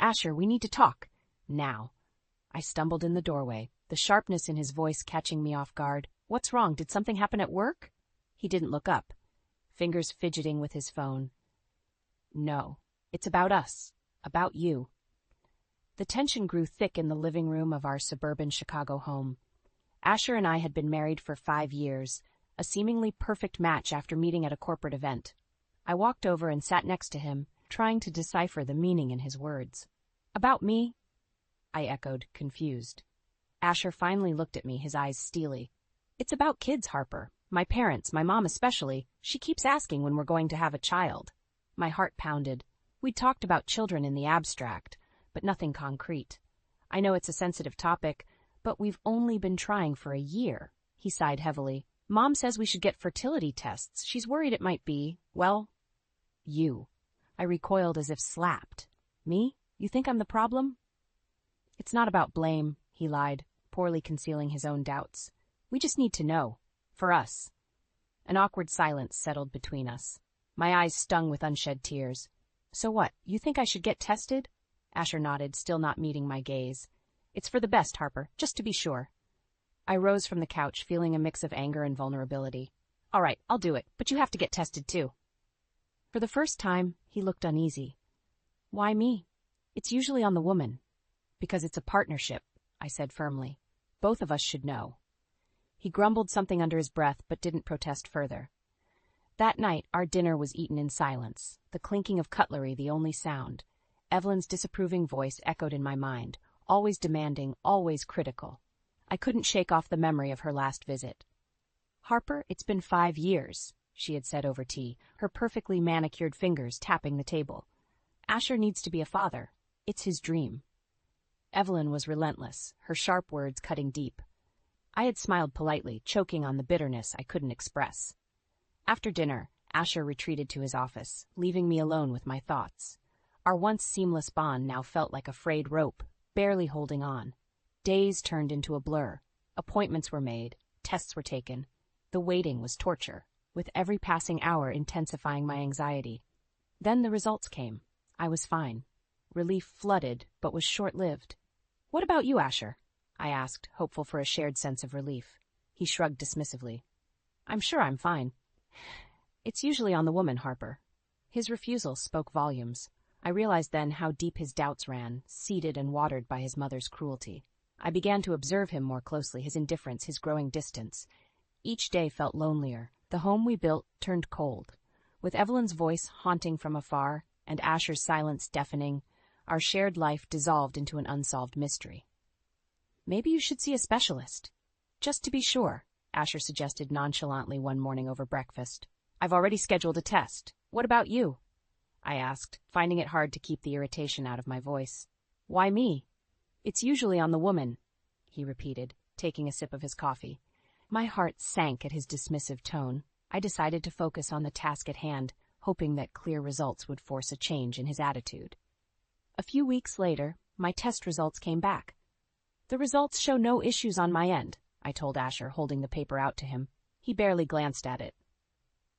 Asher, we need to talk. Now. I stumbled in the doorway, the sharpness in his voice catching me off guard. What's wrong? Did something happen at work? He didn't look up, fingers fidgeting with his phone. No, it's about us, about you. The tension grew thick in the living room of our suburban Chicago home. Asher and I had been married for 5 years, a seemingly perfect match after meeting at a corporate event. I walked over and sat next to him, trying to decipher the meaning in his words. About me? I echoed, confused. Asher finally looked at me, his eyes steely. It's about kids, Harper. My parents, my mom especially. She keeps asking when we're going to have a child. My heart pounded. We'd talked about children in the abstract, but nothing concrete. I know it's a sensitive topic, but we've only been trying for a year. He sighed heavily. Mom says we should get fertility tests. She's worried it might be, well, you. I recoiled as if slapped. Me? You think I'm the problem? It's not about blame, he lied, poorly concealing his own doubts. We just need to know. For us. An awkward silence settled between us. My eyes stung with unshed tears. So what, you think I should get tested? Asher nodded, still not meeting my gaze. It's for the best, Harper, just to be sure. I rose from the couch, feeling a mix of anger and vulnerability. All right, I'll do it, but you have to get tested too. For the first time, he looked uneasy. Why me? It's usually on the woman. Because it's a partnership, I said firmly. Both of us should know. He grumbled something under his breath, but didn't protest further. That night, our dinner was eaten in silence, the clinking of cutlery the only sound. Evelyn's disapproving voice echoed in my mind, always demanding, always critical. I couldn't shake off the memory of her last visit. Harper, it's been 5 years, she had said over tea, her perfectly manicured fingers tapping the table. Asher needs to be a father. It's his dream. Evelyn was relentless, her sharp words cutting deep. I had smiled politely, choking on the bitterness I couldn't express. After dinner, Asher retreated to his office, leaving me alone with my thoughts. Our once seamless bond now felt like a frayed rope, barely holding on. Days turned into a blur. Appointments were made, tests were taken. The waiting was torture, with every passing hour intensifying my anxiety. Then the results came. I was fine. Relief flooded, but was short-lived. What about you, Asher? I asked, hopeful for a shared sense of relief. He shrugged dismissively. I'm sure I'm fine. It's usually on the woman, Harper. His refusal spoke volumes. I realized then how deep his doubts ran, seeded and watered by his mother's cruelty. I began to observe him more closely, his indifference, his growing distance. Each day felt lonelier. The home we built turned cold. With Evelyn's voice haunting from afar and Asher's silence deafening, our shared life dissolved into an unsolved mystery. Maybe you should see a specialist. Just to be sure, Asher suggested nonchalantly one morning over breakfast. I've already scheduled a test. What about you? I asked, finding it hard to keep the irritation out of my voice. Why me? It's usually on the woman, he repeated, taking a sip of his coffee. My heart sank at his dismissive tone. I decided to focus on the task at hand, hoping that clear results would force a change in his attitude. A few weeks later, my test results came back. The results show no issues on my end, I told Asher, holding the paper out to him. He barely glanced at it.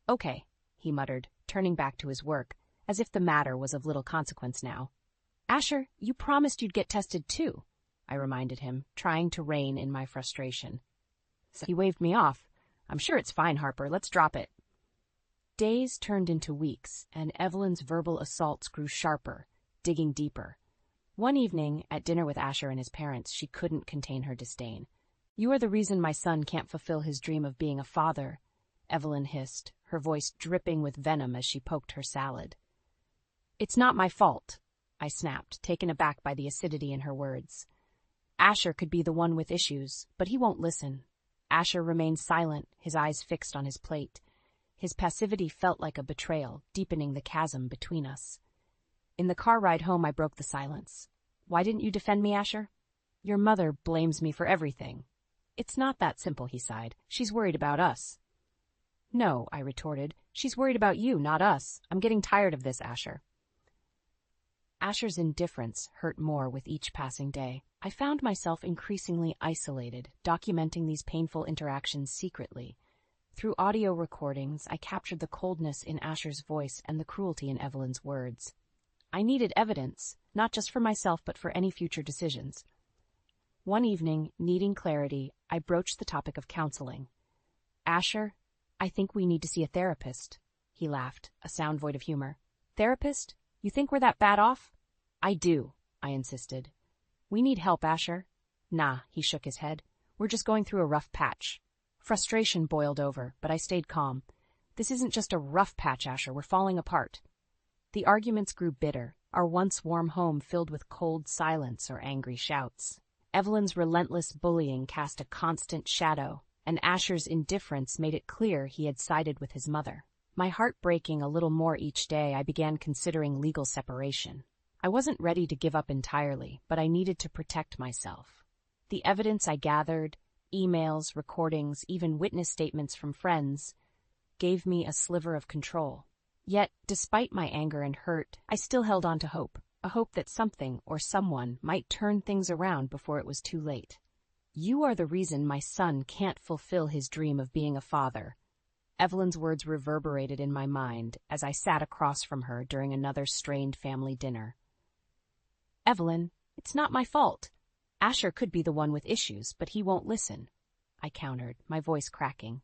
Okay, he muttered, turning back to his work, as if the matter was of little consequence now. Asher, you promised you'd get tested too, I reminded him, trying to rein in my frustration. So he waved me off. I'm sure it's fine, Harper. Let's drop it. Days turned into weeks, and Evelyn's verbal assaults grew sharper, digging deeper. One evening, at dinner with Asher and his parents, she couldn't contain her disdain. You are the reason my son can't fulfill his dream of being a father, Evelyn hissed, her voice dripping with venom as she poked her salad. It's not my fault, I snapped, taken aback by the acidity in her words. Asher could be the one with issues, but he won't listen. Asher remained silent, his eyes fixed on his plate. His passivity felt like a betrayal, deepening the chasm between us. In the car ride home, I broke the silence. Why didn't you defend me, Asher? Your mother blames me for everything. It's not that simple, he sighed. She's worried about us. No, I retorted. She's worried about you, not us. I'm getting tired of this, Asher. Asher's indifference hurt more with each passing day. I found myself increasingly isolated, documenting these painful interactions secretly. Through audio recordings, I captured the coldness in Asher's voice and the cruelty in Evelyn's words. I needed evidence, not just for myself but for any future decisions. One evening, needing clarity, I broached the topic of counseling. Asher, I think we need to see a therapist. He laughed, a sound void of humor. Therapist? You think we're that bad off? I do, I insisted. We need help, Asher. Nah, he shook his head. We're just going through a rough patch. Frustration boiled over, but I stayed calm. This isn't just a rough patch, Asher. We're falling apart. The arguments grew bitter, our once warm home filled with cold silence or angry shouts. Evelyn's relentless bullying cast a constant shadow, and Asher's indifference made it clear he had sided with his mother. My heart breaking a little more each day, I began considering legal separation. I wasn't ready to give up entirely, but I needed to protect myself. The evidence I gathered, emails, recordings, even witness statements from friends, gave me a sliver of control. Yet, despite my anger and hurt, I still held on to hope, a hope that something or someone might turn things around before it was too late. You are the reason my son can't fulfill his dream of being a father. Evelyn's words reverberated in my mind as I sat across from her during another strained family dinner. Evelyn, it's not my fault. Asher could be the one with issues, but he won't listen, I countered, my voice cracking.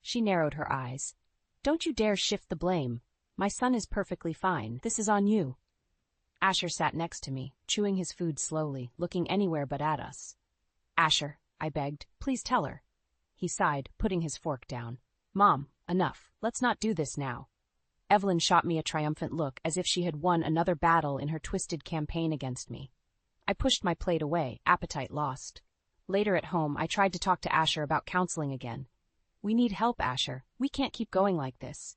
She narrowed her eyes. Don't you dare shift the blame. My son is perfectly fine. This is on you. Asher sat next to me, chewing his food slowly, looking anywhere but at us. Asher, I begged, please tell her. He sighed, putting his fork down. Mom, enough. Let's not do this now. Evelyn shot me a triumphant look, as if she had won another battle in her twisted campaign against me. I pushed my plate away, appetite lost. Later at home, I tried to talk to Asher about counseling again. We need help, Asher. We can't keep going like this.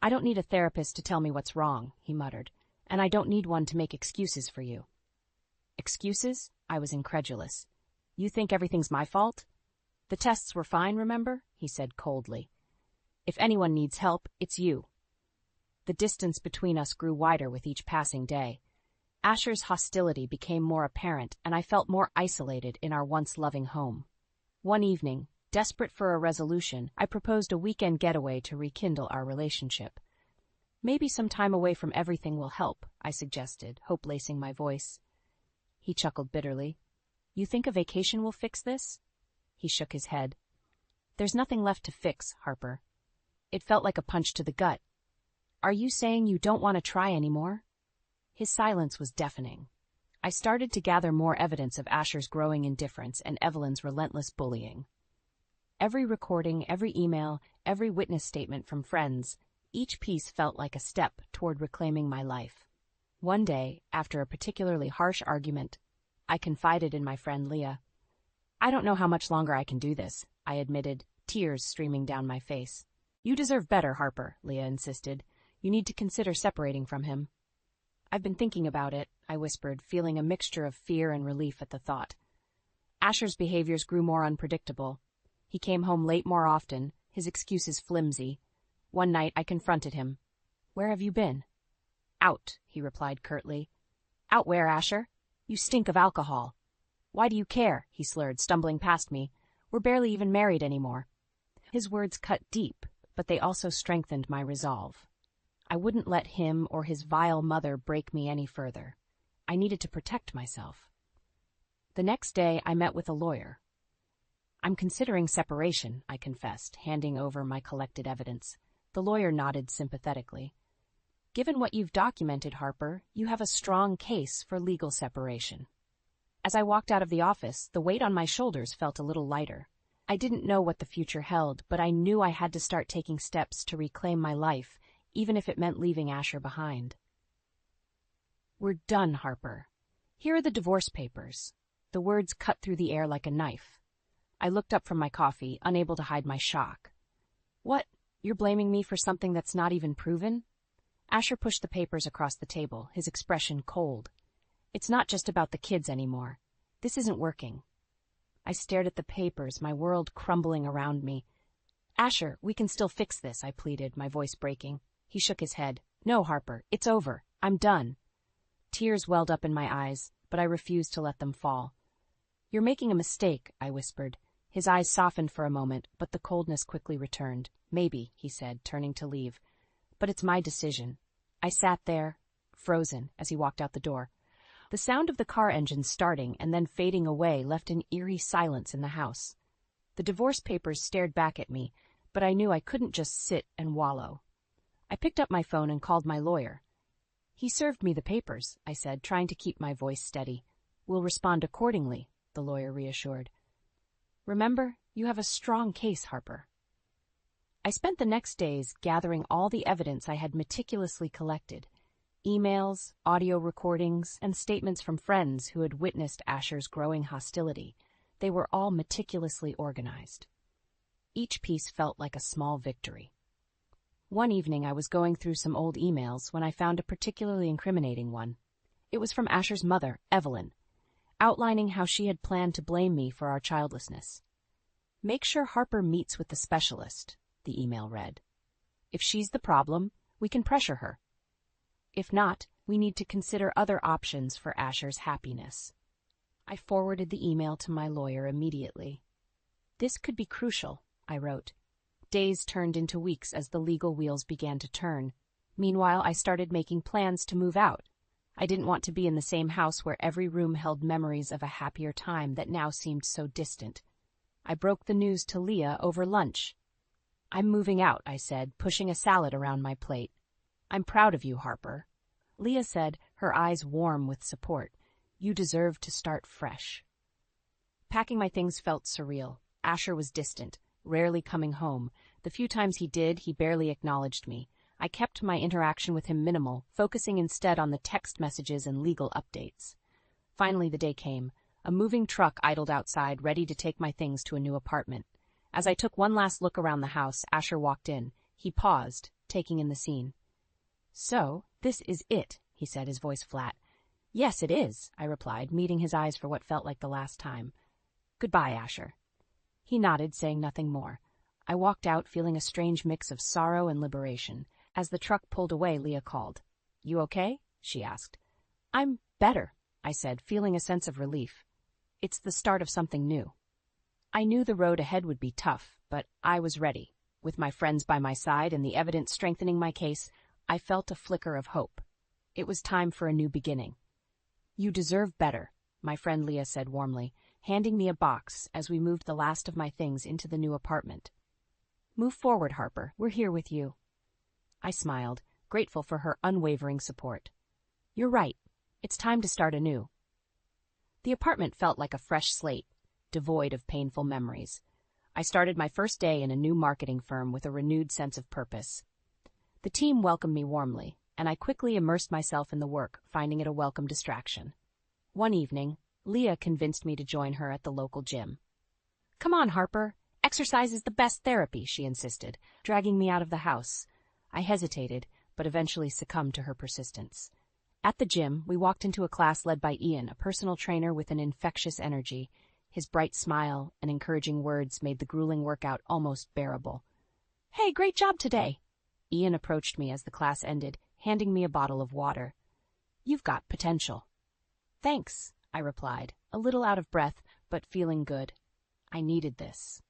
I don't need a therapist to tell me what's wrong, he muttered, and I don't need one to make excuses for you. Excuses? I was incredulous. You think everything's my fault? The tests were fine, remember? He said coldly. If anyone needs help, it's you. The distance between us grew wider with each passing day. Asher's hostility became more apparent, and I felt more isolated in our once loving home. One evening, desperate for a resolution, I proposed a weekend getaway to rekindle our relationship. Maybe some time away from everything will help, I suggested, hope lacing my voice. He chuckled bitterly. You think a vacation will fix this? He shook his head. There's nothing left to fix, Harper. It felt like a punch to the gut. Are you saying you don't want to try anymore? His silence was deafening. I started to gather more evidence of Asher's growing indifference and Evelyn's relentless bullying. Every recording, every email, every witness statement from friends, each piece felt like a step toward reclaiming my life. One day, after a particularly harsh argument, I confided in my friend Leah. I don't know how much longer I can do this, I admitted, tears streaming down my face. You deserve better, Harper, Leah insisted. You need to consider separating from him. I've been thinking about it, I whispered, feeling a mixture of fear and relief at the thought. Asher's behaviors grew more unpredictable. He came home late more often, his excuses flimsy. One night I confronted him. Where have you been? Out, he replied curtly. Out where, Asher? You stink of alcohol. Why do you care? He slurred, stumbling past me. We're barely even married anymore. His words cut deep, but they also strengthened my resolve. I wouldn't let him or his vile mother break me any further. I needed to protect myself. The next day, I met with a lawyer. I'm considering separation, I confessed, handing over my collected evidence. The lawyer nodded sympathetically. Given what you've documented, Harper, you have a strong case for legal separation. As I walked out of the office, the weight on my shoulders felt a little lighter. I didn't know what the future held, but I knew I had to start taking steps to reclaim my life, even if it meant leaving Asher behind. We're done, Harper. Here are the divorce papers. The words cut through the air like a knife. I looked up from my coffee, unable to hide my shock. What? You're blaming me for something that's not even proven? Asher pushed the papers across the table, his expression cold. It's not just about the kids anymore. This isn't working. I stared at the papers, my world crumbling around me. Asher, we can still fix this, I pleaded, my voice breaking. He shook his head. No, Harper, it's over. I'm done. Tears welled up in my eyes, but I refused to let them fall. You're making a mistake, I whispered. His eyes softened for a moment, but the coldness quickly returned. Maybe, he said, turning to leave. But it's my decision. I sat there, frozen, as he walked out the door. The sound of the car engine starting and then fading away left an eerie silence in the house. The divorce papers stared back at me, but I knew I couldn't just sit and wallow. I picked up my phone and called my lawyer. "He served me the papers," I said, trying to keep my voice steady. "We'll respond accordingly," the lawyer reassured. "Remember, you have a strong case, Harper." I spent the next days gathering all the evidence I had meticulously collected. Emails, audio recordings, and statements from friends who had witnessed Asher's growing hostility. They were all meticulously organized. Each piece felt like a small victory. One evening I was going through some old emails when I found a particularly incriminating one. It was from Asher's mother, Evelyn, outlining how she had planned to blame me for our childlessness. "Make sure Harper meets with the specialist," the email read. "If she's the problem, we can pressure her. If not, we need to consider other options for Asher's happiness." I forwarded the email to my lawyer immediately. "This could be crucial," I wrote. Days turned into weeks as the legal wheels began to turn. Meanwhile, I started making plans to move out. I didn't want to be in the same house where every room held memories of a happier time that now seemed so distant. I broke the news to Leah over lunch. "I'm moving out," I said, pushing a salad around my plate. "I'm proud of you, Harper." Leah said, her eyes warm with support. "You deserve to start fresh." Packing my things felt surreal. Asher was distant, rarely coming home. The few times he did, he barely acknowledged me. I kept my interaction with him minimal, focusing instead on the text messages and legal updates. Finally, the day came. A moving truck idled outside, ready to take my things to a new apartment. As I took one last look around the house, Asher walked in. He paused, taking in the scene. "So, this is it," he said, his voice flat. "Yes, it is," I replied, meeting his eyes for what felt like the last time. "Goodbye, Asher." He nodded, saying nothing more. I walked out, feeling a strange mix of sorrow and liberation. As the truck pulled away, Leah called. "You okay?" she asked. "I'm better," I said, feeling a sense of relief. "It's the start of something new." I knew the road ahead would be tough, but I was ready. With my friends by my side and the evidence strengthening my case, I felt a flicker of hope. It was time for a new beginning. "You deserve better," my friend Leah said warmly, handing me a box as we moved the last of my things into the new apartment. "Move forward, Harper. We're here with you." I smiled, grateful for her unwavering support. "You're right. It's time to start anew." The apartment felt like a fresh slate, devoid of painful memories. I started my first day in a new marketing firm with a renewed sense of purpose. The team welcomed me warmly, and I quickly immersed myself in the work, finding it a welcome distraction. One evening, Leah convinced me to join her at the local gym. "Come on, Harper. Exercise is the best therapy," she insisted, dragging me out of the house. I hesitated, but eventually succumbed to her persistence. At the gym, we walked into a class led by Ian, a personal trainer with an infectious energy. His bright smile and encouraging words made the grueling workout almost bearable. "Hey, great job today." Ian approached me as the class ended, handing me a bottle of water. "You've got potential." "Thanks," I replied, a little out of breath, but feeling good. I needed this.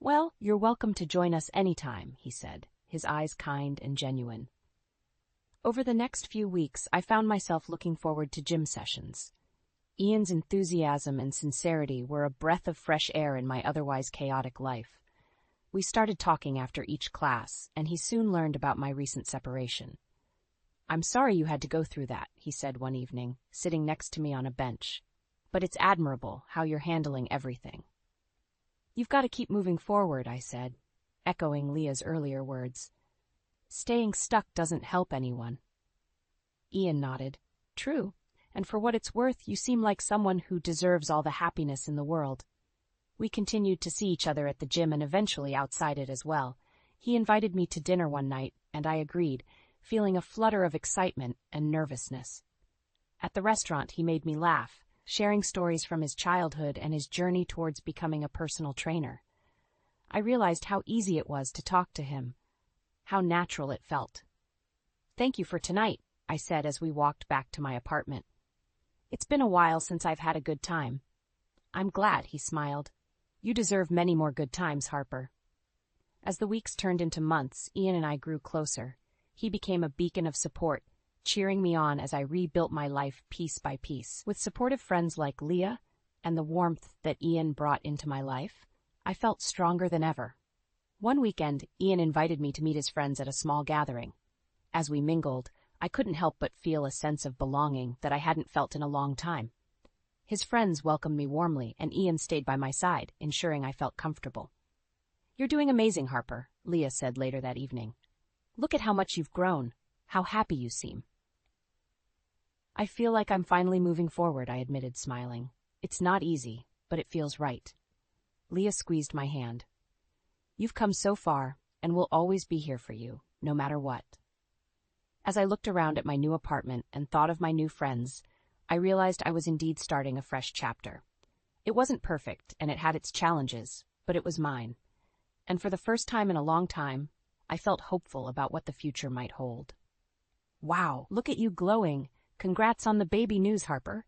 "Well, you're welcome to join us anytime," he said, his eyes kind and genuine. Over the next few weeks, I found myself looking forward to gym sessions. Ian's enthusiasm and sincerity were a breath of fresh air in my otherwise chaotic life. We started talking after each class, and he soon learned about my recent separation. "I'm sorry you had to go through that," he said one evening, sitting next to me on a bench. "But it's admirable how you're handling everything." "You've got to keep moving forward," I said, echoing Leah's earlier words. "Staying stuck doesn't help anyone." Ian nodded. "True, and for what it's worth, you seem like someone who deserves all the happiness in the world." We continued to see each other at the gym and eventually outside it as well. He invited me to dinner one night, and I agreed, feeling a flutter of excitement and nervousness. At the restaurant, he made me laugh, sharing stories from his childhood and his journey towards becoming a personal trainer. I realized how easy it was to talk to him, how natural it felt. "Thank you for tonight," I said as we walked back to my apartment. "It's been a while since I've had a good time." "I'm glad," he smiled. "You deserve many more good times, Harper." As the weeks turned into months, Ian and I grew closer. He became a beacon of support, cheering me on as I rebuilt my life piece by piece. With supportive friends like Leah and the warmth that Ian brought into my life, I felt stronger than ever. One weekend, Ian invited me to meet his friends at a small gathering. As we mingled, I couldn't help but feel a sense of belonging that I hadn't felt in a long time. His friends welcomed me warmly, and Ian stayed by my side, ensuring I felt comfortable. "You're doing amazing, Harper," Leah said later that evening. "Look at how much you've grown. How happy you seem." "I feel like I'm finally moving forward," I admitted, smiling. "It's not easy, but it feels right." Leah squeezed my hand. "You've come so far, and we'll always be here for you, no matter what." As I looked around at my new apartment and thought of my new friends, I realized I was indeed starting a fresh chapter. It wasn't perfect, and it had its challenges, but it was mine. And for the first time in a long time, I felt hopeful about what the future might hold. "Wow, look at you glowing. Congrats on the baby news, Harper,"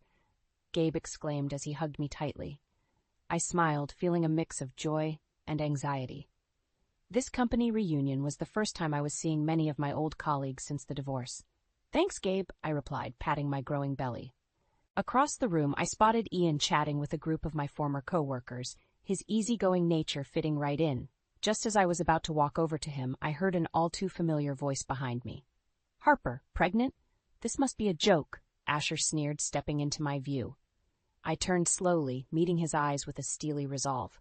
Gabe exclaimed as he hugged me tightly. I smiled, feeling a mix of joy and anxiety. This company reunion was the first time I was seeing many of my old colleagues since the divorce. "Thanks, Gabe," I replied, patting my growing belly. Across the room, I spotted Ian chatting with a group of my former co-workers, his easygoing nature fitting right in. Just as I was about to walk over to him, I heard an all-too-familiar voice behind me. "Harper, pregnant? This must be a joke," Asher sneered, stepping into my view. I turned slowly, meeting his eyes with a steely resolve.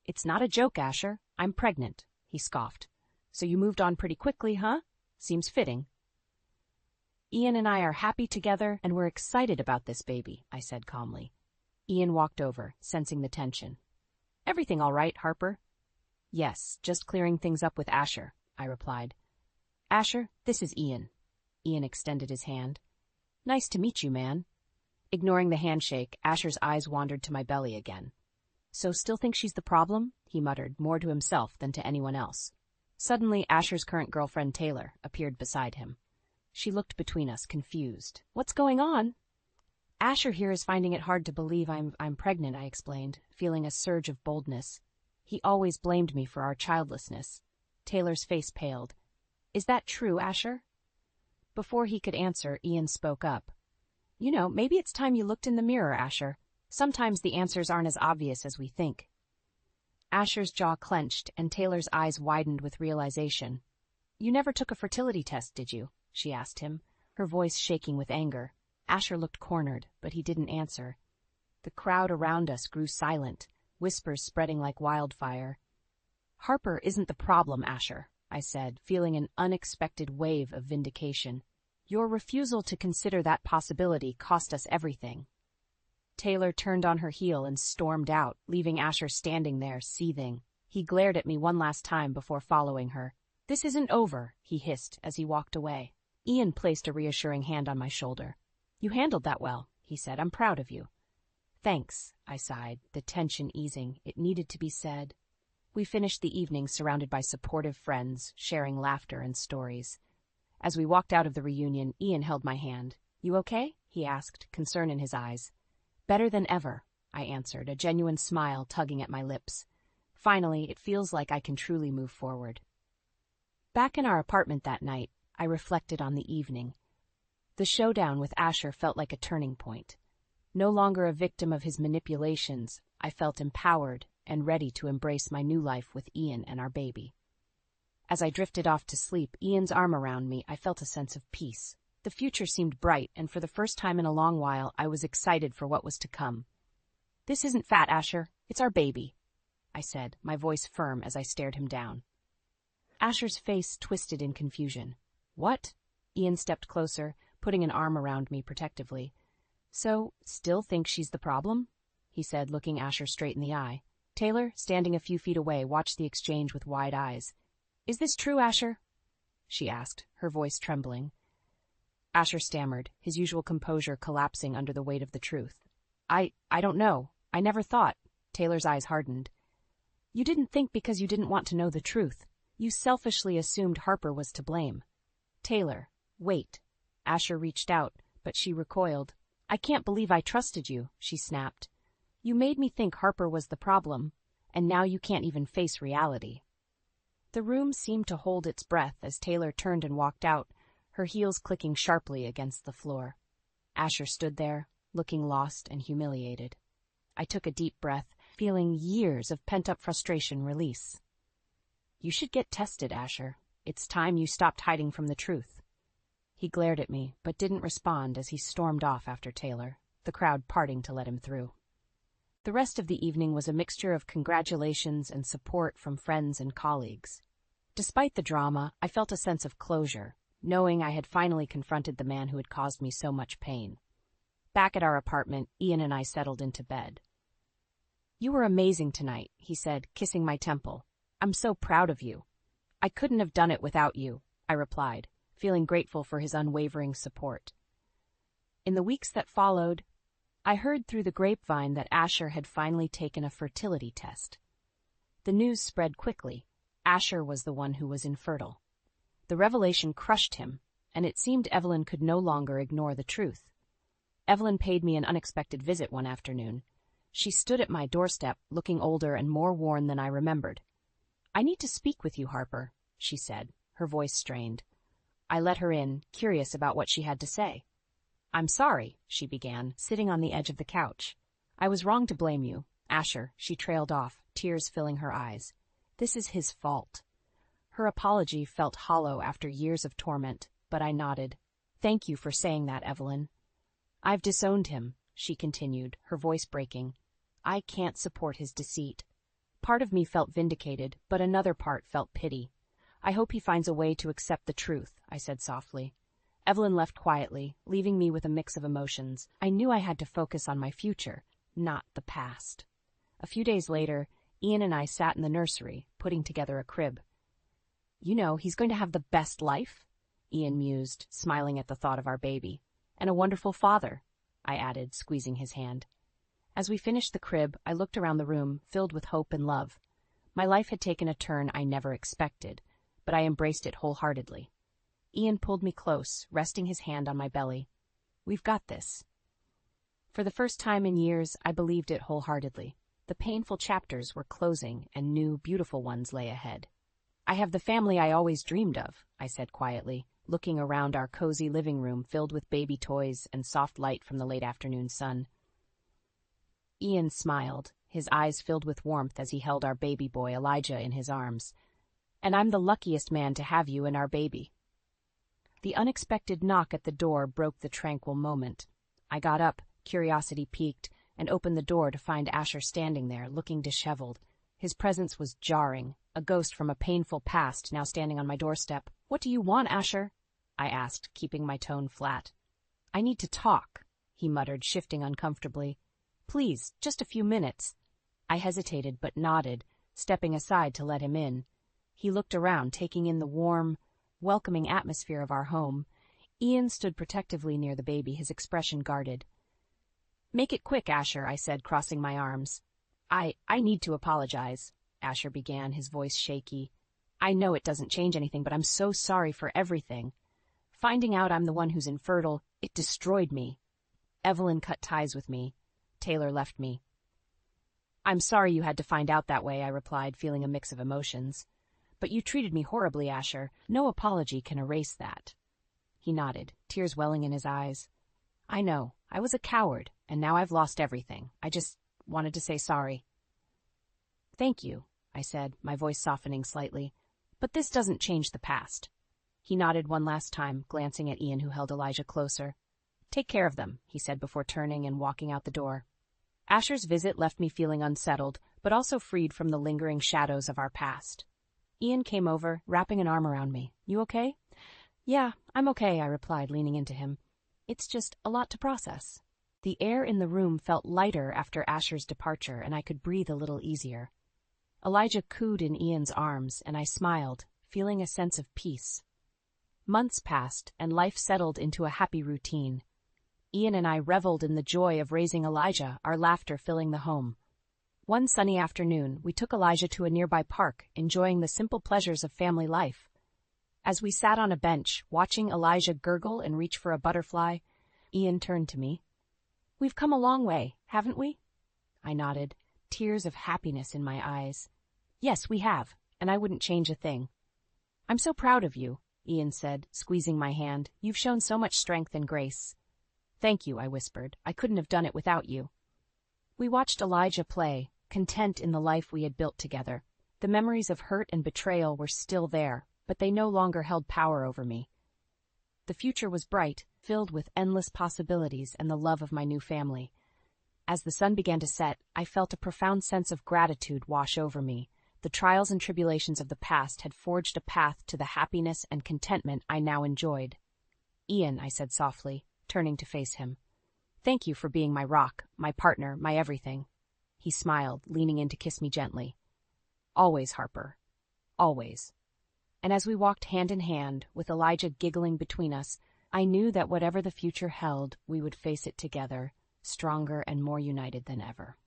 "It's not a joke, Asher. I'm pregnant," he scoffed. "So you moved on pretty quickly, huh? Seems fitting." "Ian and I are happy together, and we're excited about this baby," I said calmly. Ian walked over, sensing the tension. "Everything all right, Harper?" "Yes, just clearing things up with Asher," I replied. "Asher, this is Ian." Ian extended his hand. "Nice to meet you, man." Ignoring the handshake, Asher's eyes wandered to my belly again. "So still think she's the problem?" he muttered, more to himself than to anyone else. Suddenly, Asher's current girlfriend, Taylor, appeared beside him. She looked between us, confused. "What's going on?" "Asher here is finding it hard to believe I'm pregnant," I explained, feeling a surge of boldness. "He always blamed me for our childlessness." Taylor's face paled. "Is that true, Asher?" Before he could answer, Ian spoke up. "Maybe it's time you looked in the mirror, Asher. Sometimes the answers aren't as obvious as we think." Asher's jaw clenched, and Taylor's eyes widened with realization. "You never took a fertility test, did you?" she asked him, her voice shaking with anger. Asher looked cornered, but he didn't answer. The crowd around us grew silent, whispers spreading like wildfire. "Harper isn't the problem, Asher," I said, feeling an unexpected wave of vindication. "Your refusal to consider that possibility cost us everything." Taylor turned on her heel and stormed out, leaving Asher standing there, seething. He glared at me one last time before following her. "This isn't over," he hissed as he walked away. Ian placed a reassuring hand on my shoulder. "You handled that well," he said. "I'm proud of you." "Thanks," I sighed, the tension easing. It needed to be said. We finished the evening surrounded by supportive friends, sharing laughter and stories. As we walked out of the reunion, Ian held my hand. "You okay?" he asked, concern in his eyes. "Better than ever," I answered, a genuine smile tugging at my lips. Finally, it feels like I can truly move forward. Back in our apartment that night, I reflected on the evening. The showdown with Asher felt like a turning point. No longer a victim of his manipulations, I felt empowered and ready to embrace my new life with Ian and our baby. As I drifted off to sleep, Ian's arm around me, I felt a sense of peace. The future seemed bright, and for the first time in a long while, I was excited for what was to come. "This isn't fat, Asher. It's our baby," I said, my voice firm as I stared him down. Asher's face twisted in confusion. "What?" Ian stepped closer, putting an arm around me protectively. "So, still think she's the problem?" he said, looking Asher straight in the eye. Taylor, standing a few feet away, watched the exchange with wide eyes. "Is this true, Asher?" she asked, her voice trembling. Asher stammered, his usual composure collapsing under the weight of the truth. I don't know. I never thought." Taylor's eyes hardened. "You didn't think because you didn't want to know the truth. You selfishly assumed Harper was to blame." "Taylor, wait." Asher reached out, but she recoiled. "I can't believe I trusted you," she snapped. "You made me think Harper was the problem, and now you can't even face reality." The room seemed to hold its breath as Taylor turned and walked out, her heels clicking sharply against the floor. Asher stood there, looking lost and humiliated. I took a deep breath, feeling years of pent-up frustration release. "You should get tested, Asher. It's time you stopped hiding from the truth." He glared at me, but didn't respond as he stormed off after Taylor, the crowd parting to let him through. The rest of the evening was a mixture of congratulations and support from friends and colleagues. Despite the drama, I felt a sense of closure, knowing I had finally confronted the man who had caused me so much pain. Back at our apartment, Ian and I settled into bed. "You were amazing tonight," he said, kissing my temple. "I'm so proud of you." "I couldn't have done it without you," I replied, feeling grateful for his unwavering support. In the weeks that followed, I heard through the grapevine that Asher had finally taken a fertility test. The news spread quickly. Asher was the one who was infertile. The revelation crushed him, and it seemed Evelyn could no longer ignore the truth. Evelyn paid me an unexpected visit one afternoon. She stood at my doorstep, looking older and more worn than I remembered. "I need to speak with you, Harper," she said, her voice strained. I let her in, curious about what she had to say. "I'm sorry," she began, sitting on the edge of the couch. "I was wrong to blame you. Asher," she trailed off, tears filling her eyes. "This is his fault." Her apology felt hollow after years of torment, but I nodded. "Thank you for saying that, Evelyn." "I've disowned him," she continued, her voice breaking. "I can't support his deceit." Part of me felt vindicated, but another part felt pity. "I hope he finds a way to accept the truth," I said softly. Evelyn left quietly, leaving me with a mix of emotions. I knew I had to focus on my future, not the past. A few days later, Ian and I sat in the nursery, putting together a crib. "You know, he's going to have the best life," Ian mused, smiling at the thought of our baby. "And a wonderful father," I added, squeezing his hand. As we finished the crib, I looked around the room, filled with hope and love. My life had taken a turn I never expected, but I embraced it wholeheartedly. Ian pulled me close, resting his hand on my belly. "We've got this." For the first time in years, I believed it wholeheartedly. The painful chapters were closing, and new, beautiful ones lay ahead. "I have the family I always dreamed of," I said quietly, looking around our cozy living room filled with baby toys and soft light from the late afternoon sun. Ian smiled, his eyes filled with warmth as he held our baby boy Elijah in his arms. "And I'm the luckiest man to have you and our baby." The unexpected knock at the door broke the tranquil moment. I got up, curiosity piqued, and opened the door to find Asher standing there, looking disheveled. His presence was jarring, a ghost from a painful past now standing on my doorstep. "What do you want, Asher?" I asked, keeping my tone flat. "I need to talk," he muttered, shifting uncomfortably. "Please, just a few minutes." I hesitated but nodded, stepping aside to let him in. He looked around, taking in the warm, welcoming atmosphere of our home. Ian stood protectively near the baby, his expression guarded. "Make it quick, Asher," I said, crossing my arms. I need to apologize," Asher began, his voice shaky. "I know it doesn't change anything, but I'm so sorry for everything. Finding out I'm the one who's infertile, it destroyed me. Evelyn cut ties with me. Taylor left me." "I'm sorry you had to find out that way," I replied, feeling a mix of emotions. "But you treated me horribly, Asher. No apology can erase that." He nodded, tears welling in his eyes. "I know. I was a coward, and now I've lost everything. I just wanted to say sorry." "Thank you," I said, my voice softening slightly. "But this doesn't change the past." He nodded one last time, glancing at Ian, who held Elijah closer. "Take care of them," he said before turning and walking out the door. Asher's visit left me feeling unsettled, but also freed from the lingering shadows of our past. Ian came over, wrapping an arm around me. "You okay?" "Yeah, I'm okay," I replied, leaning into him. "It's just a lot to process." The air in the room felt lighter after Asher's departure, and I could breathe a little easier. Elijah cooed in Ian's arms, and I smiled, feeling a sense of peace. Months passed, and life settled into a happy routine. Ian and I reveled in the joy of raising Elijah, our laughter filling the home. One sunny afternoon, we took Elijah to a nearby park, enjoying the simple pleasures of family life. As we sat on a bench, watching Elijah gurgle and reach for a butterfly, Ian turned to me. "We've come a long way, haven't we?" I nodded, tears of happiness in my eyes. "Yes, we have, and I wouldn't change a thing." "I'm so proud of you," Ian said, squeezing my hand. You've shown so much strength and grace. Thank you, I whispered. I couldn't have done it without you. We watched Elijah play, content in the life we had built together. The memories of hurt and betrayal were still there, but they no longer held power over me. The future was bright, filled with endless possibilities and the love of my new family. As the sun began to set, I felt a profound sense of gratitude wash over me. The trials and tribulations of the past had forged a path to the happiness and contentment I now enjoyed. Ian, I said softly, turning to face him. Thank you for being my rock, my partner, my everything. He smiled, leaning in to kiss me gently. Always, Harper. Always. And as we walked hand in hand, with Elijah giggling between us, I knew that whatever the future held, we would face it together, stronger and more united than ever.